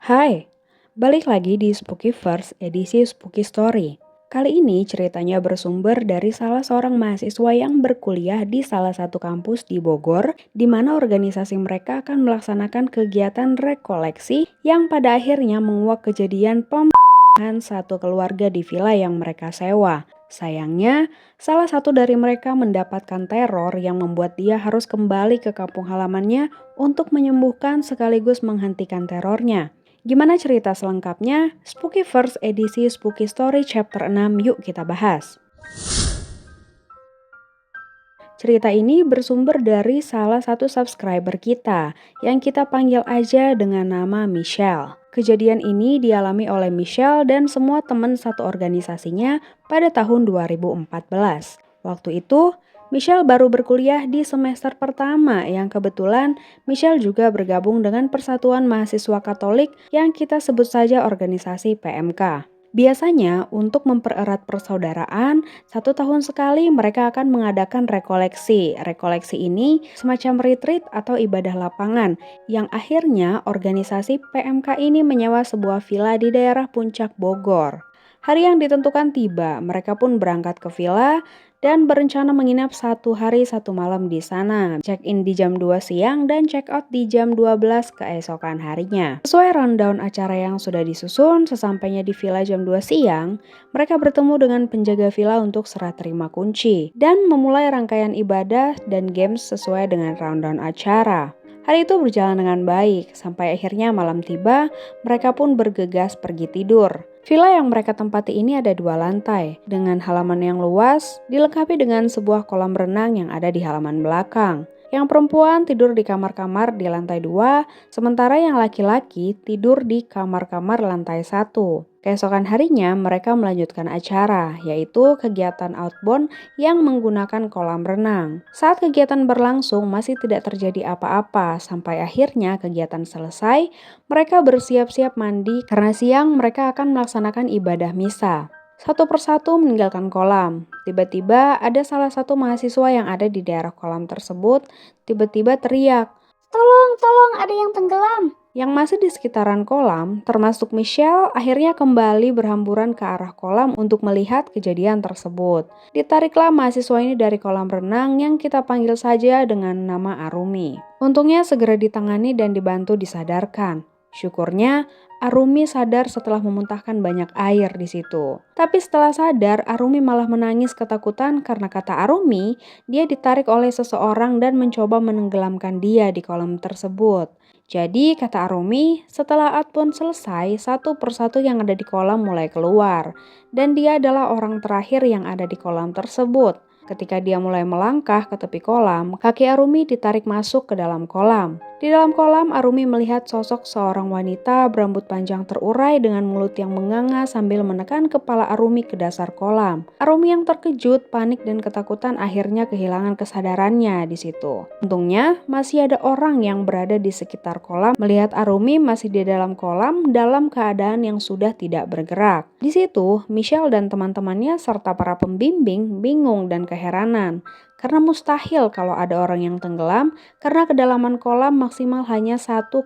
Hai, balik lagi di Spooky First edisi Spooky Story. Kali ini ceritanya bersumber dari salah seorang mahasiswa yang berkuliah di salah satu kampus di Bogor, di mana organisasi mereka akan melaksanakan kegiatan rekoleksi yang pada akhirnya menguak kejadian pembunuhan satu keluarga di villa yang mereka sewa. Sayangnya, salah satu dari mereka mendapatkan teror yang membuat dia harus kembali ke kampung halamannya untuk menyembuhkan sekaligus menghentikan terornya. Gimana cerita selengkapnya? Spooky First edisi Spooky Story chapter 6, yuk kita bahas. Cerita ini bersumber dari salah satu subscriber kita yang kita panggil aja dengan nama Michelle. Kejadian ini dialami oleh Michelle dan semua teman satu organisasinya pada tahun 2014. Waktu itu, Michelle baru berkuliah di semester pertama yang kebetulan Michelle juga bergabung dengan Persatuan Mahasiswa Katolik yang kita sebut saja organisasi PMK. Biasanya untuk mempererat persaudaraan, 1 tahun sekali mereka akan mengadakan rekoleksi. Rekoleksi ini semacam retreat atau ibadah lapangan yang akhirnya organisasi PMK ini menyewa sebuah villa di daerah Puncak Bogor. Hari yang ditentukan tiba, mereka pun berangkat ke villa dan berencana menginap 1 hari 1 malam di sana. Check-in di jam 2 siang dan check-out di jam 12 keesokan harinya. Sesuai rundown acara yang sudah disusun, sesampainya di villa jam 2 siang, mereka bertemu dengan penjaga villa untuk serah terima kunci dan memulai rangkaian ibadah dan games sesuai dengan rundown acara. Hari itu berjalan dengan baik, sampai akhirnya malam tiba, mereka pun bergegas pergi tidur. Villa yang mereka tempati ini ada 2 lantai, dengan halaman yang luas, dilengkapi dengan sebuah kolam renang yang ada di halaman belakang. Yang perempuan tidur di kamar-kamar di lantai 2, sementara yang laki-laki tidur di kamar-kamar lantai 1. Keesokan harinya mereka melanjutkan acara, yaitu kegiatan outbound yang menggunakan kolam renang. Saat kegiatan berlangsung masih tidak terjadi apa-apa, sampai akhirnya kegiatan selesai, mereka bersiap-siap mandi karena siang mereka akan melaksanakan ibadah misa. Satu persatu meninggalkan kolam. Tiba-tiba ada salah satu mahasiswa yang ada di daerah kolam tersebut tiba-tiba teriak, Tolong, ada yang tenggelam. Yang masih di sekitaran kolam, termasuk Michelle, akhirnya kembali berhamburan ke arah kolam untuk melihat kejadian tersebut. Ditariklah mahasiswa ini dari kolam renang yang kita panggil saja dengan nama Arumi. Untungnya segera ditangani dan dibantu disadarkan. Syukurnya, Arumi sadar setelah memuntahkan banyak air di situ. Tapi setelah sadar, Arumi malah menangis ketakutan karena kata Arumi, dia ditarik oleh seseorang dan mencoba menenggelamkan dia di kolam tersebut. Jadi kata Arumi, setelah outbound selesai, satu persatu yang ada di kolam mulai keluar. Dan dia adalah orang terakhir yang ada di kolam tersebut. Ketika dia mulai melangkah ke tepi kolam, kaki Arumi ditarik masuk ke dalam kolam. Di dalam kolam, Arumi melihat sosok seorang wanita berambut panjang terurai dengan mulut yang menganga sambil menekan kepala Arumi ke dasar kolam. Arumi yang terkejut, panik dan ketakutan akhirnya kehilangan kesadarannya di situ. Untungnya, masih ada orang yang berada di sekitar kolam melihat Arumi masih di dalam kolam dalam keadaan yang sudah tidak bergerak. Di situ, Michelle dan teman-temannya serta para pembimbing bingung dan keheranan. Karena mustahil kalau ada orang yang tenggelam karena kedalaman kolam maksimal hanya 1,2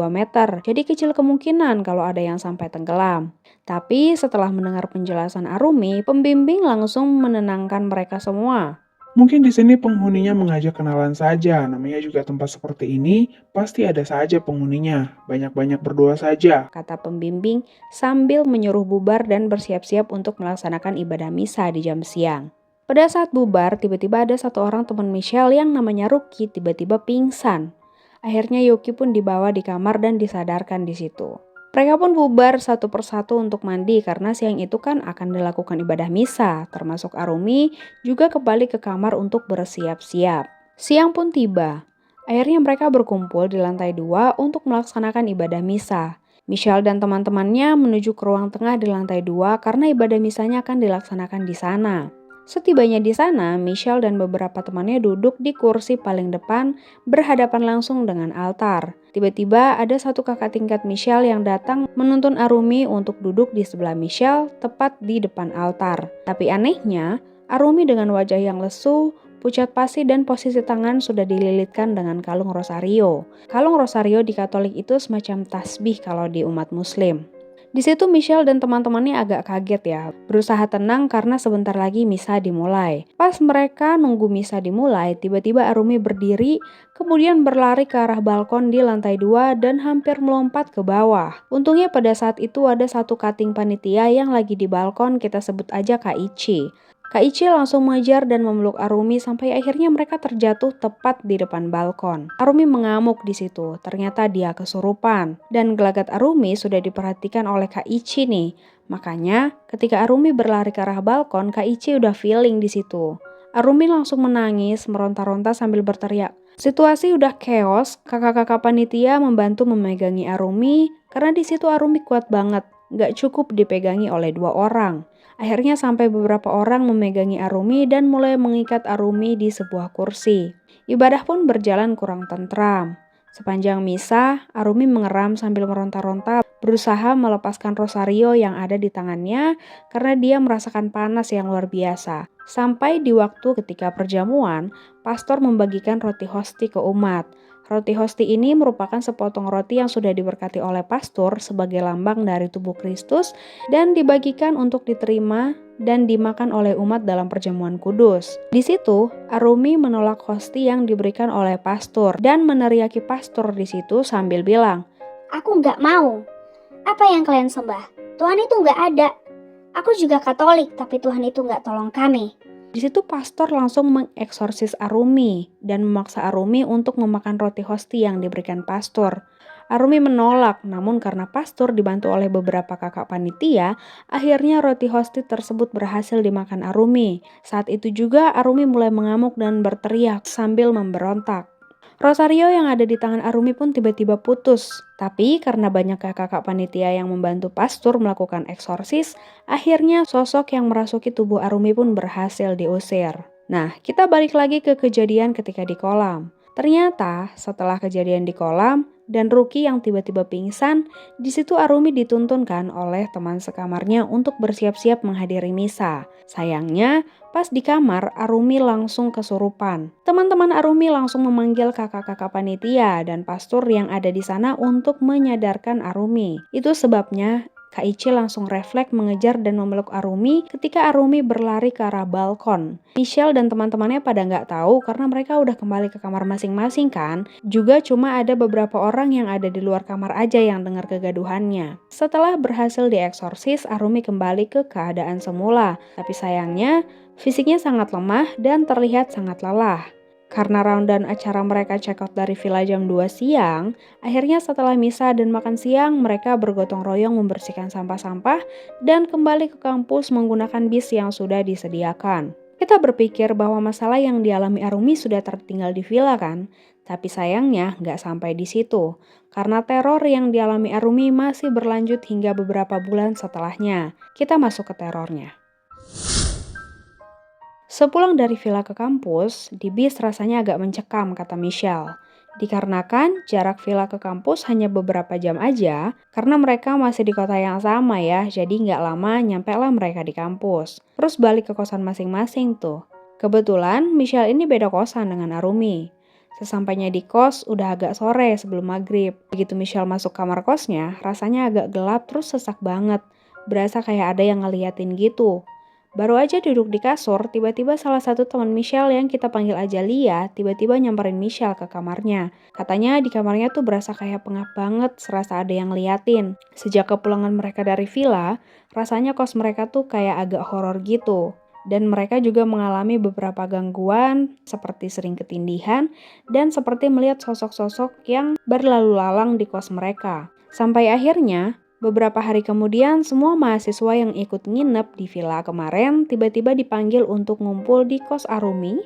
meter. Jadi kecil kemungkinan kalau ada yang sampai tenggelam. Tapi setelah mendengar penjelasan Arumi, pembimbing langsung menenangkan mereka semua. Mungkin di sini penghuninya mengajak kenalan saja, namanya juga tempat seperti ini, pasti ada saja penghuninya. Banyak-banyak berdoa saja. Kata pembimbing sambil menyuruh bubar dan bersiap-siap untuk melaksanakan ibadah misa di jam siang. Pada saat bubar, tiba-tiba ada satu orang teman Michelle yang namanya Ruki tiba-tiba pingsan. Akhirnya Yuki pun dibawa di kamar dan disadarkan di situ. Mereka pun bubar satu persatu untuk mandi karena siang itu kan akan dilakukan ibadah misa, termasuk Arumi juga kembali ke kamar untuk bersiap-siap. Siang pun tiba. Akhirnya mereka berkumpul di lantai 2 untuk melaksanakan ibadah misa. Michelle dan teman-temannya menuju ke ruang tengah di lantai 2 karena ibadah misanya akan dilaksanakan di sana. Setibanya di sana, Michelle dan beberapa temannya duduk di kursi paling depan berhadapan langsung dengan altar. Tiba-tiba ada satu kakak tingkat Michelle yang datang menuntun Arumi untuk duduk di sebelah Michelle tepat di depan altar. Tapi anehnya, Arumi dengan wajah yang lesu Pucat pasi dan posisi tangan sudah dililitkan dengan kalung rosario. Kalung rosario di Katolik itu semacam tasbih kalau di umat Muslim. Di situ Michelle dan teman-temannya agak kaget ya, berusaha tenang karena sebentar lagi misa dimulai. Pas mereka nunggu misa dimulai, tiba-tiba Arumi berdiri, kemudian berlari ke arah balkon di lantai 2 dan hampir melompat ke bawah. Untungnya pada saat itu ada satu kating panitia yang lagi di balkon, kita sebut aja Kak Ichi. Kak Ichi langsung mengejar dan memeluk Arumi sampai akhirnya mereka terjatuh tepat di depan balkon. Arumi mengamuk di situ, ternyata dia kesurupan. Dan gelagat Arumi sudah diperhatikan oleh Kak Ichi nih. Makanya ketika Arumi berlari ke arah balkon, Kak Ichi udah feeling di situ. Arumi langsung menangis, meronta-ronta sambil berteriak. Situasi udah chaos, kakak-kakak panitia membantu memegangi Arumi karena di situ Arumi kuat banget, gak cukup dipegangi oleh 2 orang. Akhirnya sampai beberapa orang memegangi Arumi dan mulai mengikat Arumi di sebuah kursi. Ibadah pun berjalan kurang tentram. Sepanjang misa, Arumi mengeram sambil meronta-ronta, berusaha melepaskan rosario yang ada di tangannya karena dia merasakan panas yang luar biasa. Sampai di waktu ketika perjamuan, pastor membagikan roti hosti ke umat. Roti hosti ini merupakan sepotong roti yang sudah diberkati oleh pastor sebagai lambang dari tubuh Kristus dan dibagikan untuk diterima dan dimakan oleh umat dalam perjamuan kudus. Di situ, Arumi menolak hosti yang diberikan oleh pastor dan meneriaki pastor di situ sambil bilang, Aku nggak mau. Apa yang kalian sembah? Tuhan itu nggak ada. Aku juga Katolik, tapi Tuhan itu nggak tolong kami. Di situ pastor langsung mengeksorsis Arumi dan memaksa Arumi untuk memakan roti hosti yang diberikan pastor. Arumi menolak, namun karena pastor dibantu oleh beberapa kakak panitia, akhirnya roti hosti tersebut berhasil dimakan Arumi. Saat itu juga Arumi mulai mengamuk dan berteriak sambil memberontak. Rosario yang ada di tangan Arumi pun tiba-tiba putus. Tapi karena banyak kakak panitia yang membantu pastor melakukan eksorsis, akhirnya sosok yang merasuki tubuh Arumi pun berhasil diusir. Nah, kita balik lagi ke kejadian ketika di kolam. Ternyata setelah kejadian di kolam dan Ruki yang tiba-tiba pingsan, di situ Arumi dituntunkan oleh teman sekamarnya untuk bersiap-siap menghadiri misa. Sayangnya, pas di kamar, Arumi langsung kesurupan. Teman-teman Arumi langsung memanggil kakak-kakak panitia dan pastor yang ada di sana untuk menyadarkan Arumi. Itu sebabnya Kak Ichi langsung refleks mengejar dan memeluk Arumi ketika Arumi berlari ke arah balkon. Michelle dan teman-temannya pada nggak tahu karena mereka udah kembali ke kamar masing-masing kan. Juga cuma ada beberapa orang yang ada di luar kamar aja yang dengar kegaduhannya. Setelah berhasil dieksorsis, Arumi kembali ke keadaan semula. Tapi sayangnya, fisiknya sangat lemah dan terlihat sangat lelah. Karena rundown acara mereka check out dari villa jam 2 siang, akhirnya setelah misa dan makan siang, mereka bergotong royong membersihkan sampah-sampah dan kembali ke kampus menggunakan bis yang sudah disediakan. Kita berpikir bahwa masalah yang dialami Arumi sudah tertinggal di villa kan? Tapi sayangnya nggak sampai di situ, karena teror yang dialami Arumi masih berlanjut hingga beberapa bulan setelahnya. Kita masuk ke terornya. Sepulang dari villa ke kampus, di bis rasanya agak mencekam, kata Michelle. Dikarenakan jarak villa ke kampus hanya beberapa jam aja, karena mereka masih di kota yang sama ya, jadi nggak lama nyampe lah mereka di kampus. Terus balik ke kosan masing-masing tuh. Kebetulan Michelle ini beda kosan dengan Arumi. Sesampainya di kos, udah agak sore sebelum maghrib. Begitu Michelle masuk kamar kosnya, rasanya agak gelap terus sesak banget. Berasa kayak ada yang ngeliatin gitu. Baru aja duduk di kasur, tiba-tiba salah satu teman Michelle yang kita panggil aja Lia, tiba-tiba nyamperin Michelle ke kamarnya. Katanya di kamarnya tuh berasa kayak pengap banget, serasa ada yang liatin. Sejak kepulangan mereka dari villa, rasanya kos mereka tuh kayak agak horor gitu. Dan mereka juga mengalami beberapa gangguan, seperti sering ketindihan, dan seperti melihat sosok-sosok yang berlalu lalang di kos mereka. Sampai akhirnya, beberapa hari kemudian, semua mahasiswa yang ikut nginep di villa kemarin tiba-tiba dipanggil untuk ngumpul di kos Arumi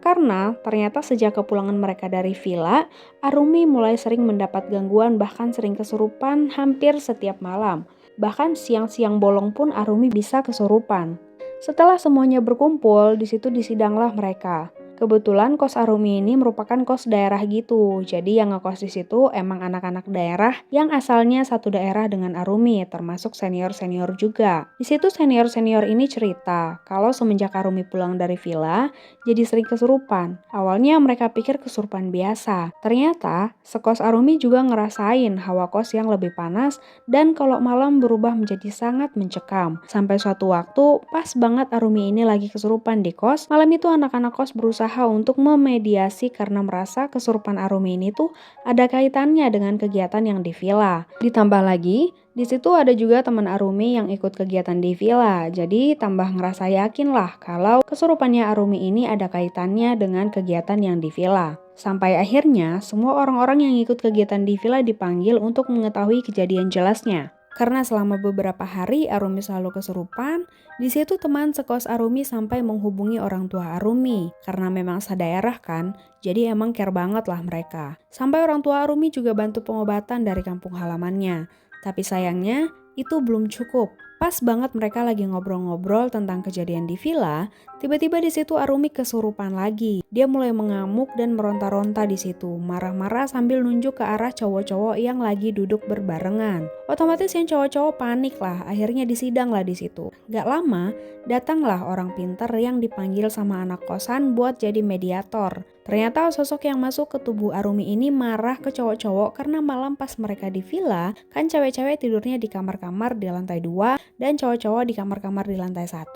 karena ternyata sejak kepulangan mereka dari villa, Arumi mulai sering mendapat gangguan bahkan sering kesurupan hampir setiap malam. Bahkan siang-siang bolong pun Arumi bisa kesurupan. Setelah semuanya berkumpul, di situ disidanglah mereka. Kebetulan kos Arumi ini merupakan kos daerah gitu. Jadi yang ngekos di situ emang anak-anak daerah yang asalnya satu daerah dengan Arumi, termasuk senior-senior juga. Di situ senior-senior ini cerita kalau semenjak Arumi pulang dari villa, jadi sering kesurupan. Awalnya mereka pikir kesurupan biasa. Ternyata sekos Arumi juga ngerasain hawa kos yang lebih panas dan kalau malam berubah menjadi sangat mencekam. Sampai suatu waktu pas banget Arumi ini lagi kesurupan di kos, malam itu anak-anak kos berusaha untuk memediasi karena merasa kesurupan Arumi ini tuh ada kaitannya dengan kegiatan yang di villa. Ditambah lagi, di situ ada juga teman Arumi yang ikut kegiatan di villa, jadi tambah ngerasa yakin lah kalau kesurupannya Arumi ini ada kaitannya dengan kegiatan yang di villa. Sampai akhirnya, semua orang-orang yang ikut kegiatan di villa dipanggil untuk mengetahui kejadian jelasnya. Karena selama beberapa hari Arumi selalu kesurupan, di situ teman sekos Arumi sampai menghubungi orang tua Arumi. Karena memang sadaerah kan, jadi emang care banget lah mereka. Sampai orang tua Arumi juga bantu pengobatan dari kampung halamannya. Tapi sayangnya, itu belum cukup. Pas banget mereka lagi ngobrol-ngobrol tentang kejadian di villa, tiba-tiba di situ Arumi kesurupan lagi. Dia mulai mengamuk dan meronta-ronta di situ, marah-marah sambil nunjuk ke arah cowok-cowok yang lagi duduk berbarengan. Otomatis yang cowok-cowok panik lah, akhirnya disidang lah di situ. Gak lama, datanglah orang pintar yang dipanggil sama anak kosan buat jadi mediator. Ternyata sosok yang masuk ke tubuh Arumi ini marah ke cowok-cowok karena malam pas mereka di villa, kan cewek-cewek tidurnya di kamar-kamar di lantai 2 dan cowok-cowok di kamar-kamar di lantai 1.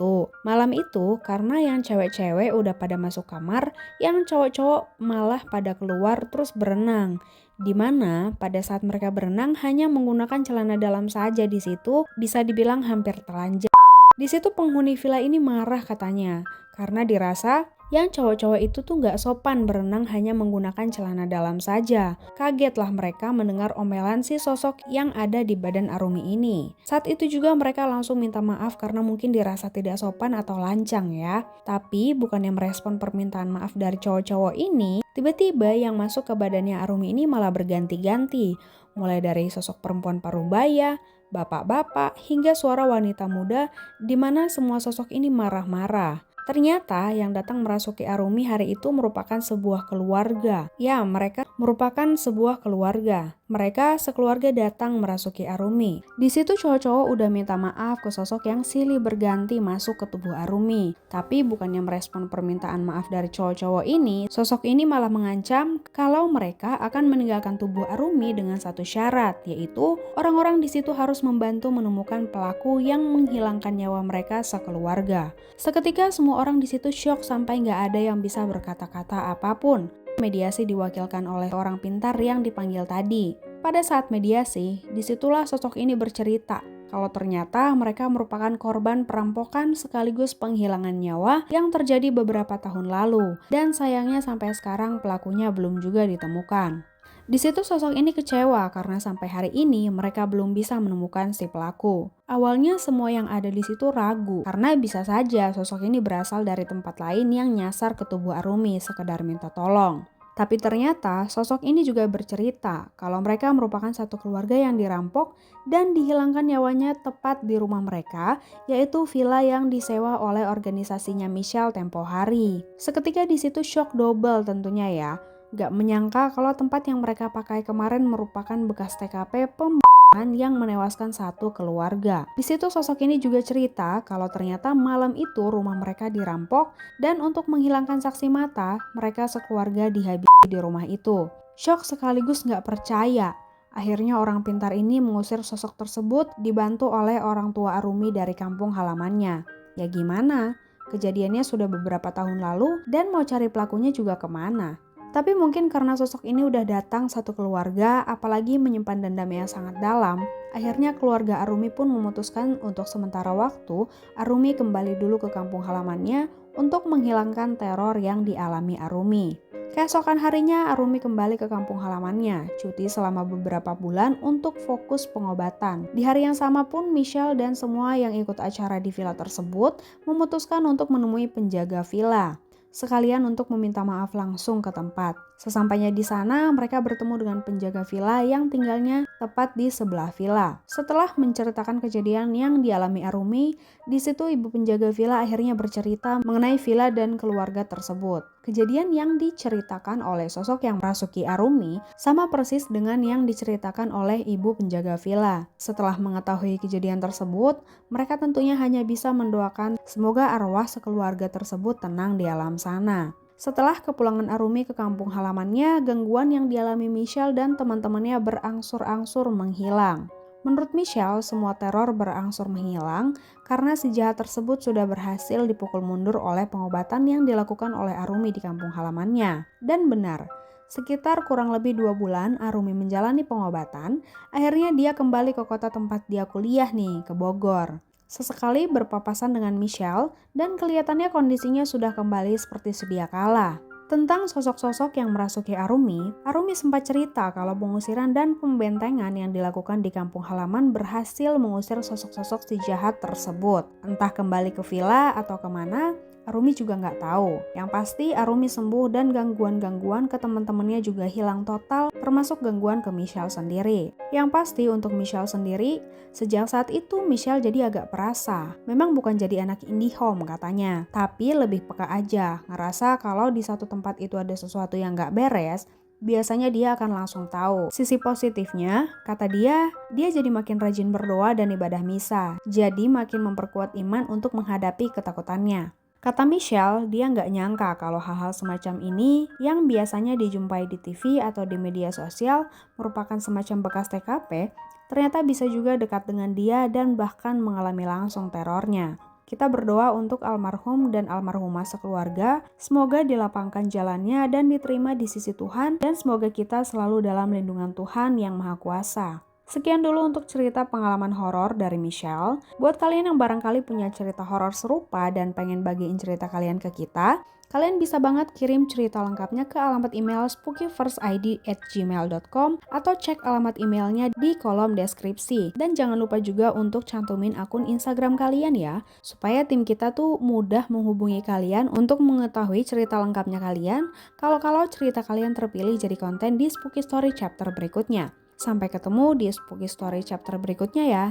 Malam itu karena yang cewek-cewek udah pada masuk kamar, yang cowok-cowok malah pada keluar terus berenang. Dimana pada saat mereka berenang hanya menggunakan celana dalam saja di situ, bisa dibilang hampir telanjang. Di situ penghuni villa ini marah katanya, karena dirasa yang cowok-cowok itu tuh gak sopan berenang hanya menggunakan celana dalam saja. Kagetlah mereka mendengar omelan si sosok yang ada di badan Arumi ini. Saat itu juga mereka langsung minta maaf karena mungkin dirasa tidak sopan atau lancang ya. Tapi bukannya merespon permintaan maaf dari cowok-cowok ini, tiba-tiba yang masuk ke badannya Arumi ini malah berganti-ganti. Mulai dari sosok perempuan parubaya, bapak-bapak, hingga suara wanita muda di mana semua sosok ini marah-marah. Ternyata yang datang merasuki Arumi hari itu merupakan sebuah keluarga. Ya, mereka merupakan sebuah keluarga. Mereka sekeluarga datang merasuki Arumi. Di situ cowok-cowok udah minta maaf ke sosok yang silih berganti masuk ke tubuh Arumi. Tapi bukannya merespon permintaan maaf dari cowok-cowok ini, sosok ini malah mengancam kalau mereka akan meninggalkan tubuh Arumi dengan satu syarat, yaitu orang-orang di situ harus membantu menemukan pelaku yang menghilangkan nyawa mereka sekeluarga. Seketika semua orang di situ syok sampai nggak ada yang bisa berkata-kata apapun. Mediasi diwakilkan oleh orang pintar yang dipanggil tadi. Pada saat mediasi, disitulah sosok ini bercerita kalau ternyata mereka merupakan korban perampokan sekaligus penghilangan nyawa yang terjadi beberapa tahun lalu. Dan sayangnya sampai sekarang pelakunya belum juga ditemukan. Di situ sosok ini kecewa karena sampai hari ini mereka belum bisa menemukan si pelaku. Awalnya semua yang ada di situ ragu karena bisa saja sosok ini berasal dari tempat lain yang nyasar ke tubuh Arumi sekedar minta tolong. Tapi ternyata sosok ini juga bercerita kalau mereka merupakan satu keluarga yang dirampok dan dihilangkan nyawanya tepat di rumah mereka, yaitu villa yang disewa oleh organisasinya Michelle tempo hari. Seketika di situ shock double tentunya ya. Gak menyangka kalau tempat yang mereka pakai kemarin merupakan bekas TKP pembunuhan yang menewaskan satu keluarga. Di situ sosok ini juga cerita kalau ternyata malam itu rumah mereka dirampok dan untuk menghilangkan saksi mata, mereka sekeluarga dihabisi di rumah itu. Shock sekaligus gak percaya. Akhirnya orang pintar ini mengusir sosok tersebut dibantu oleh orang tua Arumi dari kampung halamannya. Ya gimana? Kejadiannya sudah beberapa tahun lalu dan mau cari pelakunya juga kemana? Tapi mungkin karena sosok ini udah datang satu keluarga, apalagi menyimpan dendam yang sangat dalam, akhirnya keluarga Arumi pun memutuskan untuk sementara waktu Arumi kembali dulu ke kampung halamannya untuk menghilangkan teror yang dialami Arumi. Keesokan harinya Arumi kembali ke kampung halamannya, cuti selama beberapa bulan untuk fokus pengobatan. Di hari yang sama pun Michelle dan semua yang ikut acara di villa tersebut memutuskan untuk menemui penjaga villa. Sekalian untuk meminta maaf langsung ke tempat. Sesampainya di sana, mereka bertemu dengan penjaga villa yang tinggalnya tepat di sebelah villa. Setelah menceritakan kejadian yang dialami Arumi, di situ ibu penjaga villa akhirnya bercerita mengenai villa dan keluarga tersebut. Kejadian yang diceritakan oleh sosok yang merasuki Arumi sama persis dengan yang diceritakan oleh ibu penjaga villa. Setelah mengetahui kejadian tersebut, mereka tentunya hanya bisa mendoakan semoga arwah sekeluarga tersebut tenang di alam sana. Setelah kepulangan Arumi ke kampung halamannya, gangguan yang dialami Michelle dan teman-temannya berangsur-angsur menghilang. Menurut Michelle, semua teror berangsur menghilang karena si jahat tersebut sudah berhasil dipukul mundur oleh pengobatan yang dilakukan oleh Arumi di kampung halamannya. Dan benar, sekitar kurang lebih 2 bulan Arumi menjalani pengobatan, akhirnya dia kembali ke kota tempat dia kuliah nih, ke Bogor. Sesekali berpapasan dengan Michelle dan kelihatannya kondisinya sudah kembali seperti sedia kala. Tentang sosok-sosok yang merasuki Arumi sempat cerita kalau pengusiran dan pembentengan yang dilakukan di kampung halaman berhasil mengusir sosok-sosok si jahat tersebut. Entah kembali ke villa atau kemana, Arumi juga nggak tahu. Yang pasti Arumi sembuh dan gangguan-gangguan ke teman-temannya juga hilang total, termasuk gangguan ke Michelle sendiri. Yang pasti untuk Michelle sendiri, sejak saat itu Michelle jadi agak perasa. Memang bukan jadi anak indie home katanya, tapi lebih peka aja, ngerasa kalau di satu tempat itu ada sesuatu yang nggak beres, biasanya dia akan langsung tahu. Sisi positifnya, kata dia jadi makin rajin berdoa dan ibadah misa, jadi makin memperkuat iman untuk menghadapi ketakutannya. Kata Michelle, dia nggak nyangka kalau hal-hal semacam ini yang biasanya dijumpai di TV atau di media sosial merupakan semacam bekas TKP, ternyata bisa juga dekat dengan dia dan bahkan mengalami langsung terornya. Kita berdoa untuk almarhum dan almarhumah sekeluarga, semoga dilapangkan jalannya dan diterima di sisi Tuhan, dan semoga kita selalu dalam lindungan Tuhan yang Maha Kuasa. Sekian dulu untuk cerita pengalaman horor dari Michelle. Buat kalian yang barangkali punya cerita horor serupa dan pengen bagiin cerita kalian ke kita, kalian bisa banget kirim cerita lengkapnya ke alamat email spookyfirstid@gmail.com atau cek alamat emailnya di kolom deskripsi. Dan jangan lupa juga untuk cantumin akun Instagram kalian ya, supaya tim kita tuh mudah menghubungi kalian untuk mengetahui cerita lengkapnya kalian kalau cerita kalian terpilih jadi konten di Spooky Story chapter berikutnya. Sampai ketemu di Spooky Story chapter berikutnya ya.